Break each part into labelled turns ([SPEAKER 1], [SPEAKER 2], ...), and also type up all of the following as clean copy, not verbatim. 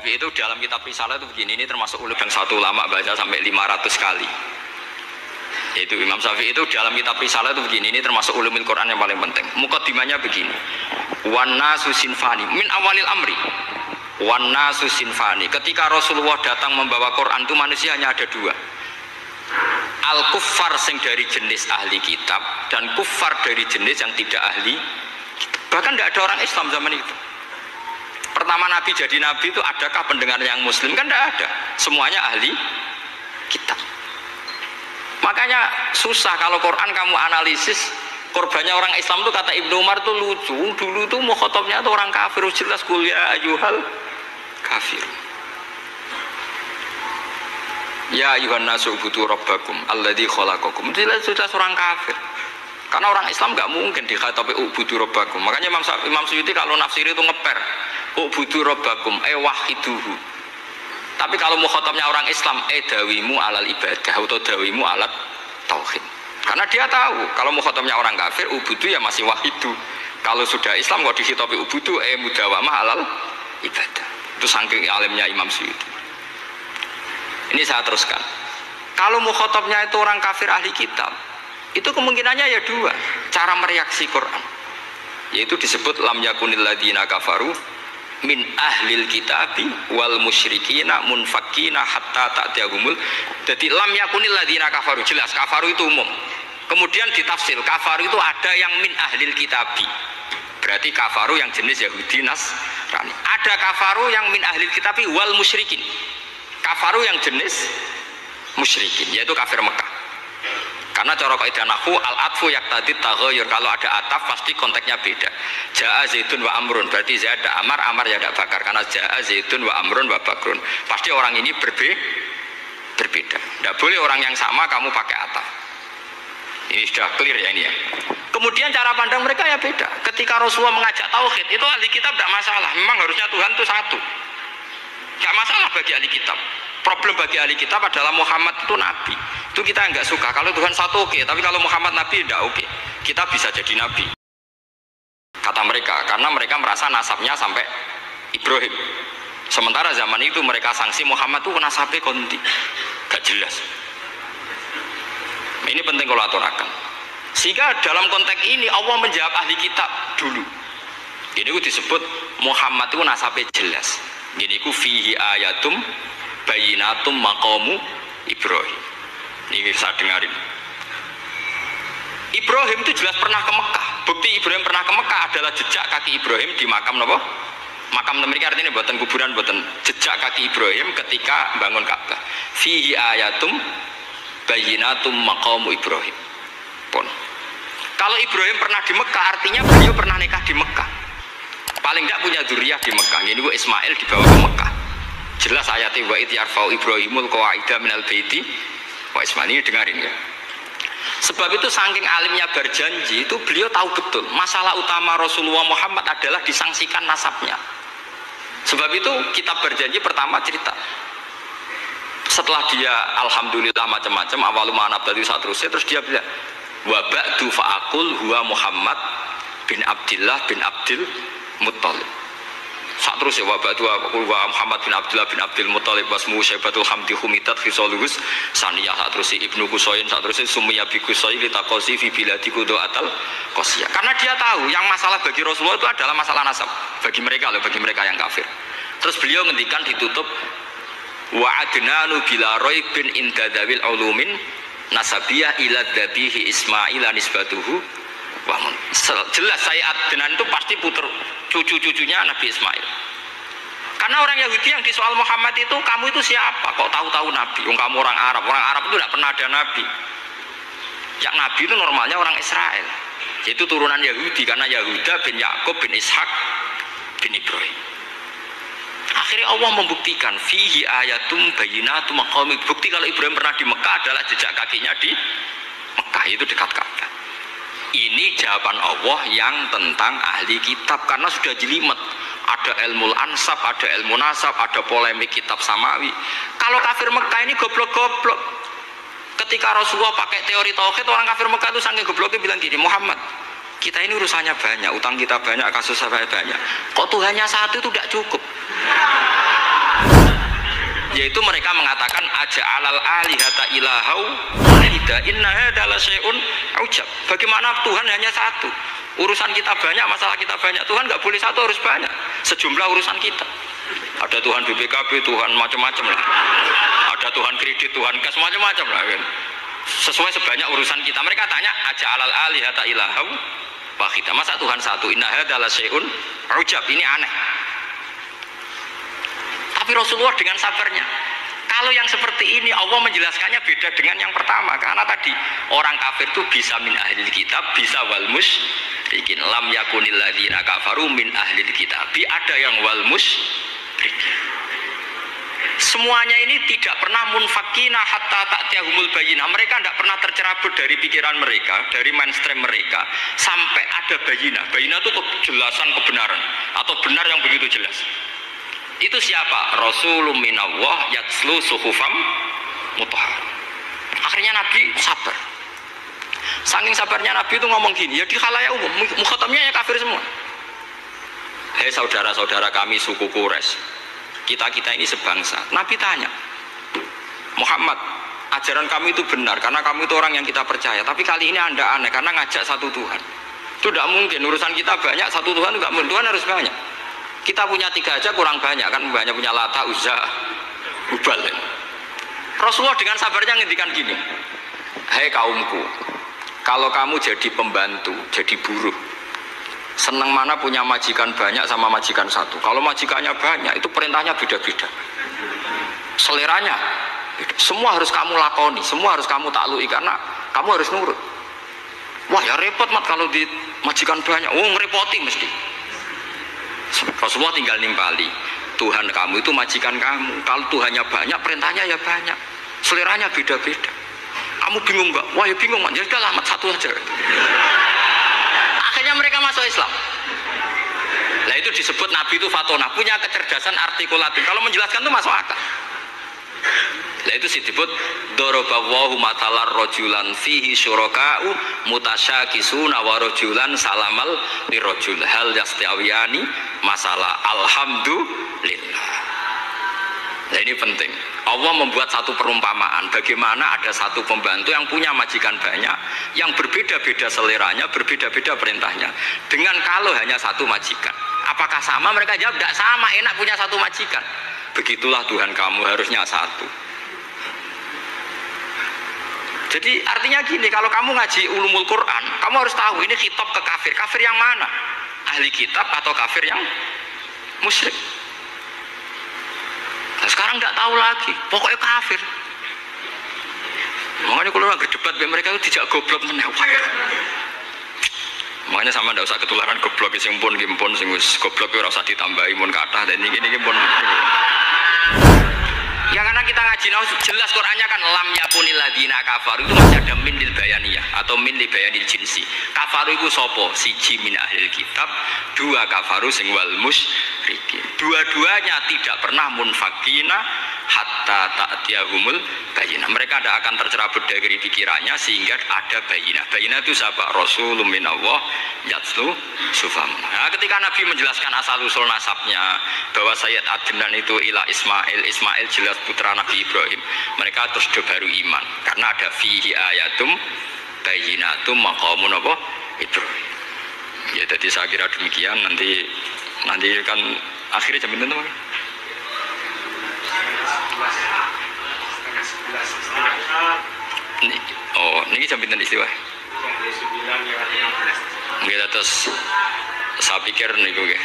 [SPEAKER 1] Syafi'i itu dalam kitab Risalah itu begini, ini termasuk ulum yang satu ulama baca sampai 500 kali. Yaitu Imam Syafi'i itu dalam kitab Risalah itu begini, ini termasuk ulumul Quran yang paling penting. Muqaddimahnya begini. Wan nasu sinfani min awalil amri. Wan nasu sinfani. Ketika Rasulullah datang membawa Quran itu manusia hanya ada dua. Al kuffar sing dari jenis ahli kitab dan kuffar dari jenis yang tidak ahli. Bahkan tidak ada orang Islam zaman itu. Pertama Nabi jadi Nabi itu adakah pendengar yang Muslim? Kan tidak ada. Semuanya ahli kitab. Makanya susah kalau Quran kamu analisis korbannya orang Islam itu, kata Ibnu Umar itu lucu. Dulu itu mukhatabnya itu orang kafir, jelas kuliah ayuhal kafir. Ya ayuhan nasu ubudu rabbakum alladzi khalaqakum. Jelas orang kafir. Karena orang Islam nggak mungkin dikhatabi ubudu rabbakum. Makanya Imam Suyuti kalau nafsiri itu ngeper ubudu rabbakum wahiduhu. Tapi kalau mukhatabnya orang Islam dawimu alal ibadah atau dawimu alat tauhid. Karena dia tahu kalau mukhatabnya orang kafir ubudu ya masih wahidu. Kalau sudah Islam kok dikhitabi ubudu mudawamah alal ibadah. Itu saking alimnya Imam Suyuti. Ini saya teruskan. Kalau mukhatabnya itu orang kafir ahli kitab, itu kemungkinannya ya dua cara mereaksi Quran, yaitu disebut lam yakunil ladina kafaru min ahlil kitabi wal musyrikina munfakina hatta ta'tiyahumul. Jadi lam yakunil ladina kafaru, jelas kafaru itu umum. Kemudian ditafsir kafaru itu ada yang min ahlil kitabi, berarti kafaru yang jenis Yahudi Nasrani. Ada kafaru yang min ahlil kitabi wal musyrikin, kafaru yang jenis musyrikin, yaitu kafir Mekah. Karena cara kaidah nahwu al-atfu yaqtadi taghayyur, kalau ada ataf pasti konteksnya beda. Jaa Zaidun wa Amrun, berarti Zaid ada Amar, Amar ya ada Bakar. Karena jaa Zaidun wa Amrun wa Bakrun, pasti orang ini berbeda. Tidak boleh orang yang sama kamu pakai ataf. Ini sudah clear ya ini ya. Kemudian cara pandang mereka ya beda. Ketika Rasulullah mengajak tauhid, itu ahli kitab tidak masalah. Memang harusnya Tuhan itu satu. Tidak masalah bagi ahli kitab. Problem bagi ahli kitab adalah Muhammad itu nabi. Itu kita nggak suka. Kalau Tuhan satu oke, tapi kalau Muhammad nabi tidak oke. Kita bisa jadi nabi, kata mereka, karena mereka merasa nasabnya sampai Ibrahim. Sementara zaman itu mereka sanksi Muhammad itu nasabnya konti, gak jelas. Ini penting kalau aturakan. Sehingga dalam konteks ini Allah menjawab ahli kitab dulu. Ini disebut Muhammad itu nasabnya jelas. Ini ku fihi ayatum bayinatum maqamu Ibrahim. Ini saya dengarin. Ibrahim itu jelas pernah ke Mekah. Bukti Ibrahim pernah ke Mekah adalah jejak kaki Ibrahim di makam apa? Makam mereka artinya buatan kuburan, buatan jejak kaki Ibrahim ketika bangun Ka'bah. Fihi ayatum bayinatum maqamu Ibrahim. Pun. Kalau Ibrahim pernah di Mekah artinya beliau pernah nikah di Mekah. Paling tidak punya dzurriyyah di Mekah. Ini Ismail dibawa ke Mekah. Jelas ayatnya wa id yarfa'u Ibrahimul qawaida minal baiti wa Ismail. Ini dengarin ya. Sebab itu saking alimnya berjanji itu beliau tahu betul masalah utama Rasulullah Muhammad adalah disangsikan nasabnya. Sebab itu kitab berjanji pertama cerita setelah dia alhamdulillah macam-macam awalu ma'anab tadi saat terus dia bilang wa ba'du fa'akul huwa Muhammad bin Abdillah bin Abdil Muttalib. Saat terus ya wabak dua Muhammad bin Abdullah bin Abdul Muttalib wasmu Syaibatul Hamdi Humitat Fisolus Saniyah. Saat terus Ibnu Kusoyin, saat terus Sumiyah bi Kusoyin litakosi fi biladi kudo atal kosiyah. Karena dia tahu yang masalah bagi Rasulullah itu adalah masalah nasab bagi mereka loh, bagi mereka yang kafir. Terus beliau ngendikan ditutup wa adnanu bila roibin indadawil ulumin nasabiyah ila dabihi Ismaila nisbatuhu. Wah, jelas saya Adnan itu pasti puter cucu-cucunya Nabi Ismail. Karena orang Yahudi yang di soal Muhammad itu, kamu itu siapa? Kok tahu-tahu Nabi? Kamu orang Arab. Orang Arab itu tidak pernah ada Nabi. Yang Nabi itu normalnya orang Israel. Yaitu turunan Yahudi. Karena Yahuda bin Yakub bin Ishak bin Ibrahim. Akhirnya Allah membuktikan fihi ayatum bayinatum maqami. Bukti kalau Ibrahim pernah di Mekah adalah jejak kakinya di Mekah, itu dekat Ka'bah. Ini jawaban Allah yang tentang ahli kitab, karena sudah jelimet. Ada ilmu ansab, ada ilmu nasab, ada polemik kitab samawi. Kalau kafir Mekah ini goblok-goblok. Ketika Rasulullah pakai teori tauhid, orang kafir Mekah itu sangat gobloknya bilang gini, Muhammad, kita ini urusannya banyak, utang kita banyak, kasus saya banyak. Kok Tuhannya satu itu tidak cukup? yaitu mereka mengatakan aja'alal alihata ilahau wahida inna hadza la syai'un ujab. Bagaimana Tuhan hanya satu, urusan kita banyak, masalah kita banyak. Tuhan nggak boleh satu, harus banyak sejumlah urusan kita. Ada Tuhan BPKB, Tuhan macam-macam lah, ada Tuhan kredit, Tuhan kas, macam-macam lah kan. Sesuai sebanyak urusan kita. Mereka tanya aja'alal alihata ilahau wahida, masa Tuhan satu, inna hadza la syai'un ujab. Ini aneh. Tapi Rasulullah dengan sabarnya, kalau yang seperti ini Allah menjelaskannya beda dengan yang pertama. Karena tadi orang kafir itu bisa min ahlil kitab, bisa wal musyrikin. Lam yakunil ladzina kafaru min ahlil kitab. Ada yang wal musyrikin. Semuanya ini tidak pernah munfakina hatta ta'tiyahumul bayyinah. Mereka tidak pernah tercerabut dari pikiran mereka, dari mainstream mereka, sampai ada bayyinah. Bayyinah itu kejelasan kebenaran atau benar yang begitu jelas. Itu siapa? Rasulun minallah yatslu suhufam mutahhar. Akhirnya Nabi sabar. Saking sabarnya Nabi itu ngomong gini, ya di khalayak umum, mukhatamnya ya kafir semua. Hei saudara-saudara kami suku Quraisy, kita ini sebangsa. Nabi tanya, Muhammad, ajaran kami itu benar karena kamu itu orang yang kita percaya. Tapi kali ini Anda aneh karena ngajak satu Tuhan. Itu tidak mungkin, urusan kita banyak, satu Tuhan juga mungkin. Tuhan harus banyak. Kita punya 3 aja kurang banyak kan, banyak punya Lata, Uzza, Hubal. Rasulullah dengan sabarnya ngendikan gini, hei kaumku, kalau kamu jadi pembantu, jadi buruh, senang mana punya majikan banyak sama majikan satu. Kalau majikannya banyak, itu perintahnya beda-beda, seleranya semua harus kamu lakoni, semua harus kamu taklui karena kamu harus nurut. Wah ya repot mat kalau di majikan banyak, ngerepoti mesti. Rasulullah tinggal nimpali, Tuhan kamu itu majikan kamu. Kalau Tuhannya banyak, perintahnya ya banyak, seleranya beda-beda. Kamu bingung nggak? Wah ya bingung mat, ya udahlah mat satu aja. Akhirnya mereka masuk Islam. Nah itu disebut Nabi itu fatona, punya kecerdasan artikulatif. Kalau menjelaskan itu masuk akal. Nah itu disebut dorobawahu matalar rojulan fihi syuraka'u mutasyakisuna wa rojulan salamal lirojul hal yastiawiyani masalah alhamdulillah. Nah ini penting. Allah membuat satu perumpamaan bagaimana ada satu pembantu yang punya majikan banyak, yang berbeda-beda seleranya, berbeda-beda perintahnya, dengan kalau hanya satu majikan. Apakah sama? Mereka jawab tidak sama, enak punya satu majikan. Begitulah Tuhan kamu, harusnya satu. Jadi artinya gini, kalau kamu ngaji ulumul Quran, kamu harus tahu ini khitab ke kafir. Kafir yang mana? Ahli kitab atau kafir yang musyrik? Nah, sekarang tidak tahu lagi, pokoknya kafir. Makanya kalau orang berdebat mereka itu tidak goblok menewak. Makanya sama tidak usah ketularan goblok, sing pun sing goblok ora usah ditambahi mun kathah dan ini pun. Ya karena kita ngaji jelas Qurannya kan lam yakunil ladzina kafaru, itu masih ada min lil bayaniyah atau min li bayanil jinsi. Kafaru itu sopo? Siji min ahlil kitab, 2 kafaru sing wal musyrikin. Dua-duanya tidak pernah munfakina hatta ta'tiyahumul bayyinah. Mereka tidak akan tercerabut dari pikirannya sehingga ada bayyinah. Bayyinah itu siapa? Rasulun minallah yatslu sufam. Nah, ketika Nabi menjelaskan asal usul nasabnya bahwa Sayyid Adnan itu ila Ismail, Ismail jelas putra Nabi Ibrahim, mereka terus baru iman karena ada fihi ayatum bayyinatum maqamun apa Ibrahim. Ya jadi saya kira demikian. Nanti kan akhirnya jam itu ini jam pinten istiwa. Nggih terus saya pikir niku nggih.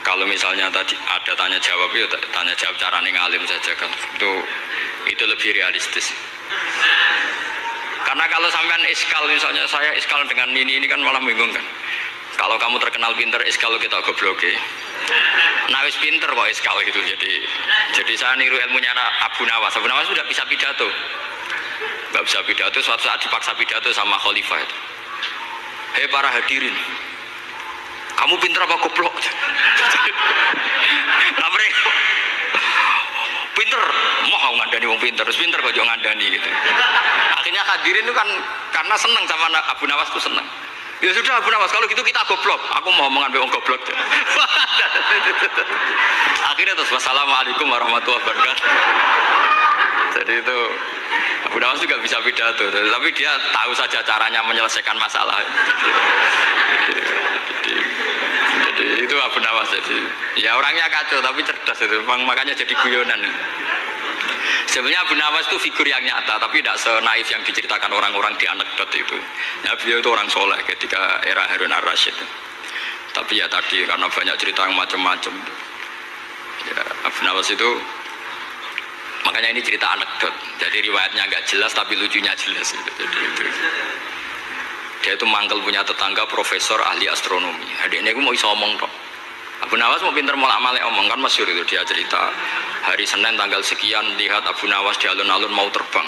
[SPEAKER 1] Kalau misalnya tadi ada tanya jawab, ya tanya jawab cara ngalim saja kan. Itu lebih realistis. Karena kalau sampean iskal, misalnya saya iskal dengan ini kan malah bingung kan. Kalau kamu terkenal pinter, iskal kita goblok. Nah wis pinter kok iskal gitu. Jadi saya niru ilmunya Abu Nawas. Abu Nawas sudah bisa pidato. Nggak bisa pidato, suatu saat dipaksa pidato sama khalifah itu. Hei para hadirin, kamu pinter apa goblok? Nah mereka pinter, mau ngandani wong pinter, terus pinter kok jangan ngandani gitu. Akhirnya hadirin itu kan karena seneng sama Abu Nawas tuh seneng. Ya sudah Abu Nawas, kalau gitu kita goblok. Aku mau mengambil wong goblok. Akhirnya terus wassalamualaikum warahmatullahi wabarakatuh. Jadi itu Abu Nawas juga bisa pidato, tapi dia tahu saja caranya menyelesaikan masalah. Jadi itu Abu Nawas. Jadi ya orangnya kacau tapi cerdas itu, makanya jadi guyonan. Sebenarnya Abu Nawas itu figur yang nyata, tapi tidak senaif yang diceritakan orang-orang di anekdot itu. Ya, beliau itu orang soleh ketika era Harun ar-Rasyid. Tapi ya tadi karena banyak cerita yang macam-macam. Ya, Abu Nawas itu makanya ini cerita anekdot. Jadi riwayatnya nggak jelas tapi lucunya jelas. Jadi itu. Dia itu mangkel punya tetangga profesor ahli astronomi. Adiknya aku mau iso omong kok. Abu Nawas mau pinter molak-malik omong kan masyhur itu, dia cerita hari Senin tanggal sekian lihat Abu Nawas di alun-alun mau terbang.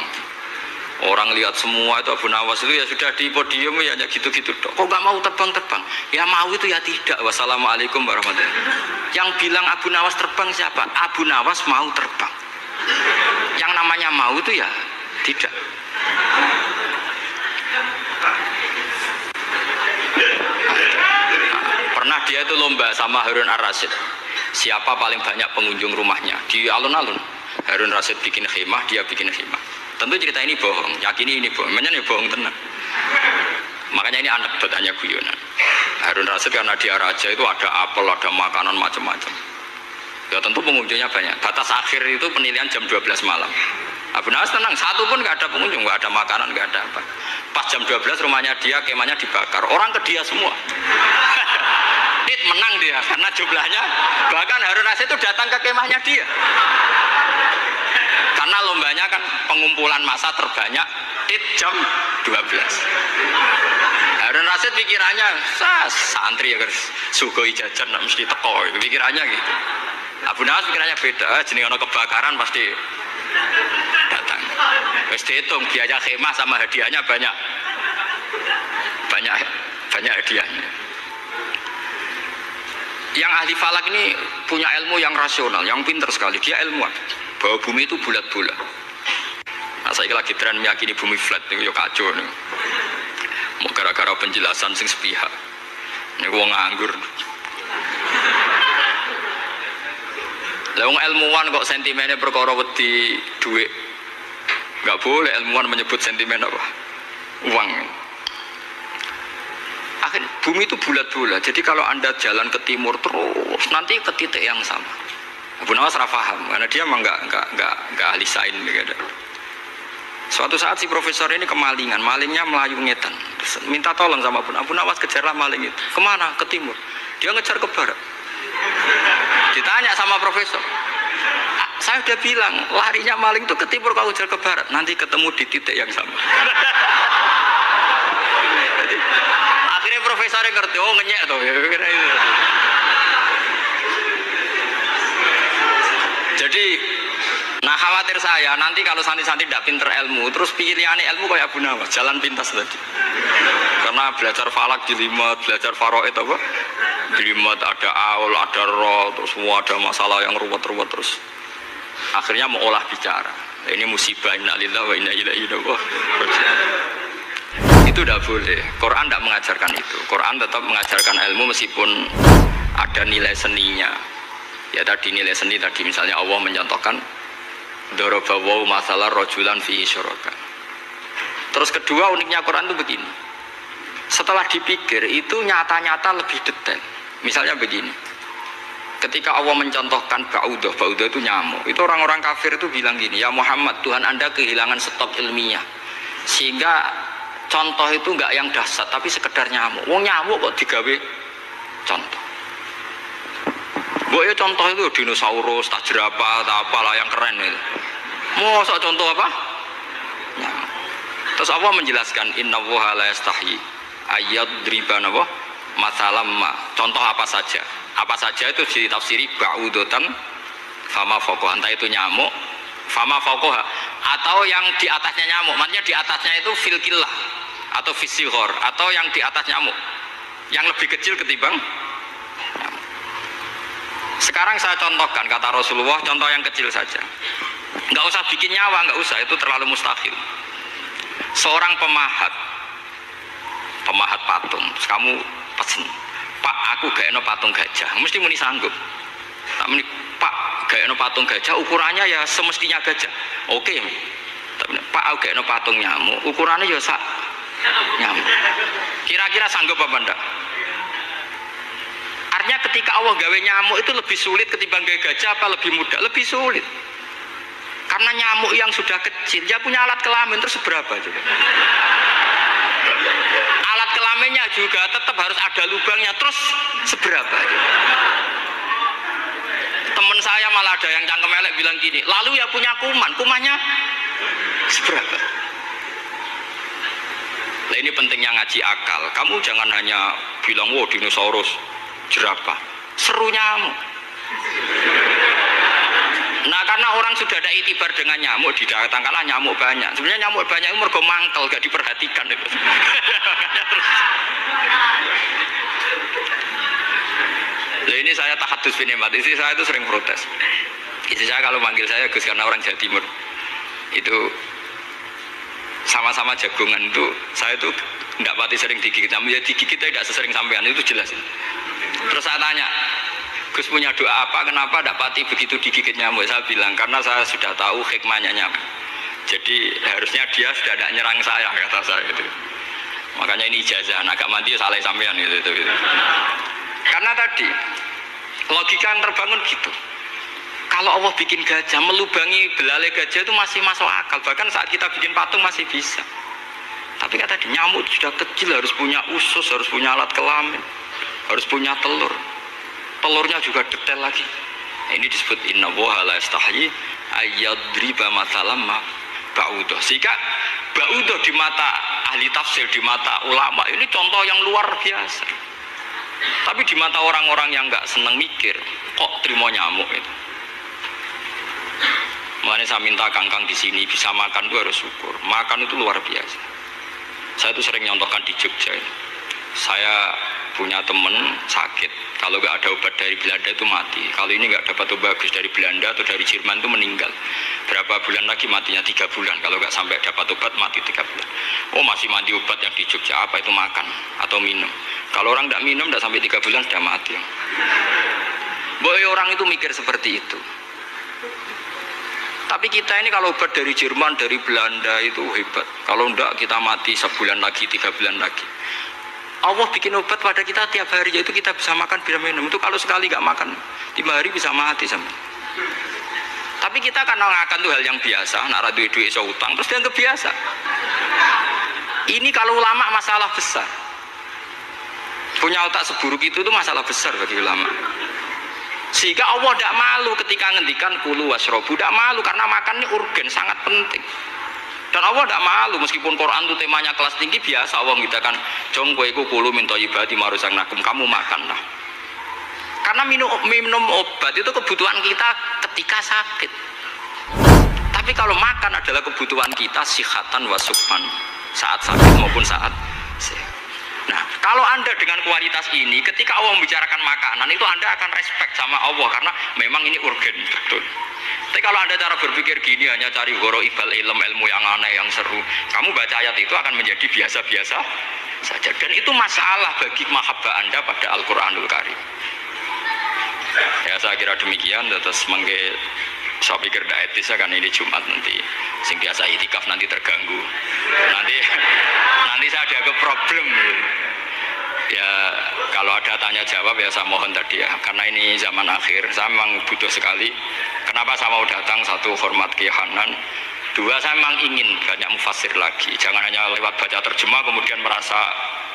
[SPEAKER 1] Orang lihat semua itu Abu Nawas itu ya sudah di podium ya gitu-gitu. Kok nggak mau terbang-terbang? Ya mau itu ya tidak. Wassalamualaikum warahmatullahi wabarakatuh. Yang bilang Abu Nawas terbang siapa? Abu Nawas mau terbang. Yang namanya mau itu ya tidak. Pernah dia itu lomba sama Harun ar-Rasyid. Siapa paling banyak pengunjung rumahnya di alun-alun. Harun Rasyid bikin khemah, dia bikin khemah. Tentu cerita ini bohong, yakini ini bohong. Memangnya ini bohong tenang. Makanya ini anekdot, hanya guyonan. Harun Rasyid karena dia raja itu ada apel, ada makanan macam-macam. Ya tentu pengunjungnya banyak. Batas akhir itu penilaian jam 12 malam. Abu Nawas tenang, satu pun nggak ada pengunjung, nggak ada makanan, nggak ada apa. Pas jam 12 rumahnya dia, kemahnya dibakar. Orang ke dia semua. Dit menang dia karena jumlahnya. Bahkan Harun Rasyid itu datang ke kemahnya dia. Karena lombanya kan pengumpulan massa terbanyak Dit jam 12. Harun Rasyid pikirannya santri ya guys, sugoi jajan mesti teko, pikirannya gitu. Abu Nawas pikirannya beda, jenenge ana kebakaran pasti datang. Wis dihitung biaya khemah sama hadiahnya banyak hadiahnya. Yang ahli falak ini punya ilmu yang rasional, yang pintar sekali. Dia ilmuwan bahwa bumi itu bulat-bulat. Nah, saya lagi tren meyakini bumi flat nih, yo kacau nih. Mau gara-gara penjelasan sing sepihak. Ini gua nganggur. Lewung ilmuwan kok sentimennya perkara wedi duit. Nggak boleh ilmuwan menyebut sentimen apa? Uang. Akhirnya bumi itu bulat-bulat. Jadi kalau Anda jalan ke timur terus nanti ke titik yang sama. Abu Nawas paham karena dia memang nggak ahli sains gitu. Suatu saat si profesor ini kemalingan, malingnya melayu ngetan. Minta tolong sama Abu Nawas, kejarlah maling itu. Kemana? Ke timur. Dia ngejar ke barat. Ditanya sama profesor, saya udah bilang larinya maling itu ke timur, kalau ngejar ke barat nanti ketemu di titik yang sama. Jadi, akhirnya profesornya ngerti, oh ngenyek tuh ya. Jadi, nah khawatir saya nanti kalau santri-santri tidak pinter ilmu, terus pilihannya ilmu kayak Abu Nawas, jalan pintas tadi. Karena belajar falak jelimet, belajar faraid apa? Jelimet ada aul, ada roh, terus semua ada masalah yang ruwet-ruwet terus. Akhirnya mau olah bicara. Ini musibah, inna lillahi wa inna ilaihi raji'un. Itu tidak boleh. Quran tidak mengajarkan itu. Quran tetap mengajarkan ilmu meskipun ada nilai seninya. Ya tadi nilai seni tadi misalnya Allah mencontohkan dorobawaw masalah rojulan fi syuraka. Terus kedua uniknya Quran itu begini. Setelah dipikir itu nyata-nyata lebih detail. Misalnya begini. Ketika Allah mencontohkan ba'udah itu nyamuk. Itu orang-orang kafir itu bilang gini, ya Muhammad, Tuhan Anda kehilangan stok ilmiah. Sehingga contoh itu enggak yang dahsyat tapi sekedar nyamuk. Wong nyamuk kok digawe contoh. Ya contoh itu dinosaurus, tak jerapah, tak apalah yang keren itu. Masa contoh apa? Nyamuk. Terus Allah menjelaskan innallaha la yastahi ayyadriban apa? Masalam ma. Contoh apa saja? Apa saja itu ditafsiri ba'udotan fama fawqaha, entah itu nyamuk fama fawqaha atau yang di atasnya nyamuk, maksudnya di atasnya itu filkillah atau fisighor atau yang di atas nyamuk yang lebih kecil ketimbang nyamuk. Sekarang saya contohkan kata Rasulullah, contoh yang kecil saja, nggak usah bikin nyawa, nggak usah, itu terlalu mustahil. Seorang pemahat patung, terus kamu pesen, Pak, aku gak enak patung gajah, mesti muni sanggup. Tak muni, Pak, gaekno patung gajah ukurannya ya semestinya gajah. Oke. Tapi Pak aku gaekno patung nyamuk, ukurannya ya sak nyamuk. Kira-kira sanggup apa enggak? Artinya ketika Allah gawe nyamuk itu lebih sulit ketimbang gawe gajah apa lebih mudah? Lebih sulit. Karena nyamuk yang sudah kecil, dia punya alat kelamin terus seberapa juga? Alat kelaminnya juga tetap harus ada lubangnya terus seberapa juga? Temen saya malah ada yang cangkem elek bilang gini, lalu ya punya kuman, kumannya seberapa? Nah ini pentingnya ngaji akal. Kamu jangan hanya bilang, wow dinosaurus, jerapah, seru nyamuk. Nah karena orang sudah ada itibar dengan nyamuk, didatangkanlah nyamuk banyak. Sebenarnya nyamuk banyak itu mergo mangkel, gak diperhatikan itu. Nah ini saya tahadus binemat, istri saya itu sering protes. Istri saya kalau manggil saya Gus karena orang Jawa Timur itu sama-sama jagongan itu, saya itu tidak pati sering digigit, namun ya digigit tidak sesering sampean, itu jelas. Terus saya tanya, Gus punya doa apa, kenapa tidak pati begitu digigit nyamuk? Saya bilang, karena saya sudah tahu hikmahnya nyamuk. Jadi harusnya dia sudah tidak nyerang saya, kata saya itu. Makanya ini ijazah, agak mati salah sampean gitu. Karena tadi logika yang terbangun gitu. Kalau Allah bikin gajah, melubangi belalai gajah itu masih masuk akal. Bahkan saat kita bikin patung masih bisa. Tapi kata tadi nyamuk sudah kecil, harus punya usus, harus punya alat kelamin, harus punya telur. Telurnya juga detail lagi. Nah, ini disebut inna woha la yastahyi ayyadriba mathalam ma ba'udah. Sehingga ba'udah di mata ahli tafsir, di mata ulama ini contoh yang luar biasa. Tapi di mata orang-orang yang nggak seneng mikir, kok terima nyamuk itu. Makanya saya minta kangkang di sini bisa makan itu harus syukur. Makan itu luar biasa. Saya itu sering nyontohkan di Jogja. Saya punya temen sakit, kalau nggak ada obat dari Belanda itu mati. Kalau ini nggak dapat obat bagus dari Belanda atau dari Jerman itu meninggal. Berapa bulan lagi matinya? 3 bulan. Kalau nggak sampai dapat obat mati 3 bulan. Oh masih mandi obat yang di Jogja, apa itu makan atau minum? Kalau orang nggak minum nggak sampai 3 bulan sudah mati. Boy orang itu mikir seperti itu. Tapi kita ini kalau obat dari Jerman, dari Belanda itu hebat. Kalau enggak kita mati sebulan lagi, 3 bulan lagi. Allah bikin obat pada kita tiap hari, yaitu kita bisa makan, bisa minum. Itu kalau sekali nggak makan, 5 hari bisa mati sama. Tapi kita kan ngakan tuh hal yang biasa, nak duit iso utang, terus dianggap biasa. Ini kalau ulama masalah besar. Punya otak seburuk itu tuh masalah besar bagi ulama. Sehingga Allah tidak malu ketika ngendikan kulu wasrobu, tidak malu karena makan ini urgen, sangat penting. Dan Allah tidak malu meskipun Quran itu temanya kelas tinggi, biasa Allah mengatakan jong kowe iku kulu min thayyibati ma razaqnakum, kamu makanlah. Karena minum obat itu kebutuhan kita ketika sakit. Tapi kalau makan adalah kebutuhan kita sihatan wasukman, saat sakit maupun saat sehat. Nah, kalau Anda dengan kualitas ini, ketika Allah membicarakan makanan, itu Anda akan respect sama Allah, karena memang ini urgen, betul. Tapi kalau Anda cara berpikir gini, hanya cari goro ibal ilmu yang aneh, yang seru, kamu baca ayat itu akan menjadi biasa-biasa saja. Dan itu masalah bagi mahabbah Anda pada Al-Quranul Karim. Ya, saya kira demikian, terus mengke saya pikir tidak etis kan ini Jumat nanti sing biasa itikaf nanti terganggu, nanti saya ada ke problem ya. Kalau ada tanya jawab ya saya mohon tadi ya, karena ini zaman akhir saya memang butuh sekali. Kenapa saya mau datang? Satu, hormat Kiai Hanan. Dua, saya memang ingin banyak mufassir lagi, jangan hanya lewat baca terjemah kemudian merasa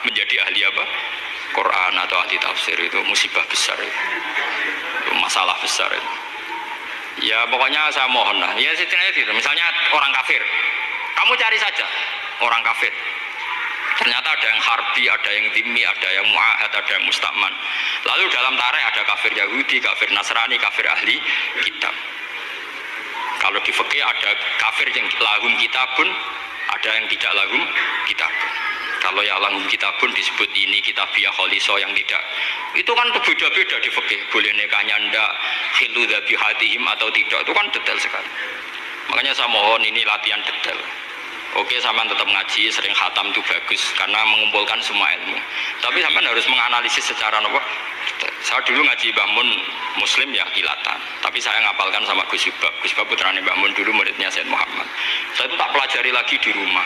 [SPEAKER 1] menjadi ahli apa Quran atau ahli tafsir. Itu musibah besar itu masalah besar itu. Ya pokoknya saya mohon lah, ya setidaknya gitu. Misalnya orang kafir, kamu cari saja orang kafir. Ternyata ada yang harbi, ada yang dhimmi, ada yang mu'ahad, ada yang mustakman. Lalu dalam tarikh ada kafir Yahudi, kafir Nasrani, kafir ahli kitab. Kalau di fikih ada kafir yang lahum kitabun, ada yang tidak lahum kitabun. Kalau yang lahum kitabun disebut ini kitabiah kholiso, yang tidak. Itu kan berbeda-beda di fikih. Boleh nikahnya ndak, khilu dzabihatihim atau tidak. Itu kan detail sekali. Makanya saya mohon ini latihan detail. Oke, sampean tetap ngaji, sering khatam itu bagus karena mengumpulkan semua ilmu. Tapi sampean harus menganalisis secara apa? Saya dulu ngaji Mbah Mun Muslim ya kilatan, tapi saya ngapalkan sama Gus Subab. Gus Subab putrane Mbah Mun dulu muridnya Said Muhammad. Saya itu tak pelajari lagi di rumah,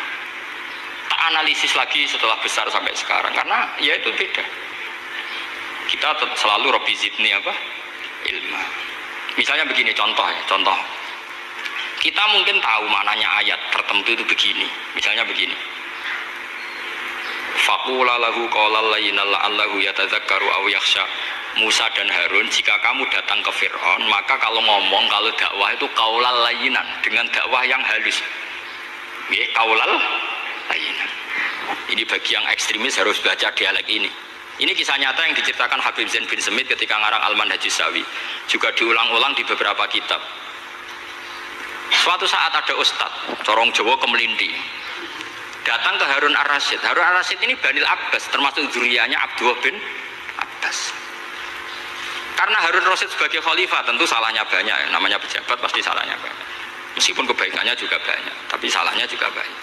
[SPEAKER 1] tak analisis lagi setelah besar sampai sekarang, karena ya itu beda. Kita selalu Rabbi zidni apa? Ilma. Misalnya begini contoh ya, contoh. Kita mungkin tahu maknanya ayat tertentu itu begini. Misalnya begini. Faqula lahu qawlan layyinan la'allahu yatadzakkaru aw yakhsha. Musa dan Harun, jika kamu datang ke Fir'aun, maka kalau ngomong, kalau dakwah itu qaulal layyinan, dengan dakwah yang halus. Nggih, qaulal layyinan. Ini bagi yang ekstremis harus baca dialek ini. Ini kisah nyata yang diceritakan Habib Zain bin Semit ketika ngarang Al-Manhajus Sawi. Juga diulang-ulang di beberapa kitab. Suatu saat ada ustadz, corong Jawa Kemelindi, datang ke Harun Ar-Rasyid. Harun Ar-Rasyid ini Banil Abbas, termasuk zuriyahnya Abdullah bin Abbas. Karena Harun Ar-Rasyid sebagai khalifah tentu salahnya banyak, namanya pejabat pasti salahnya banyak. Meskipun kebaikannya juga banyak, tapi salahnya juga banyak.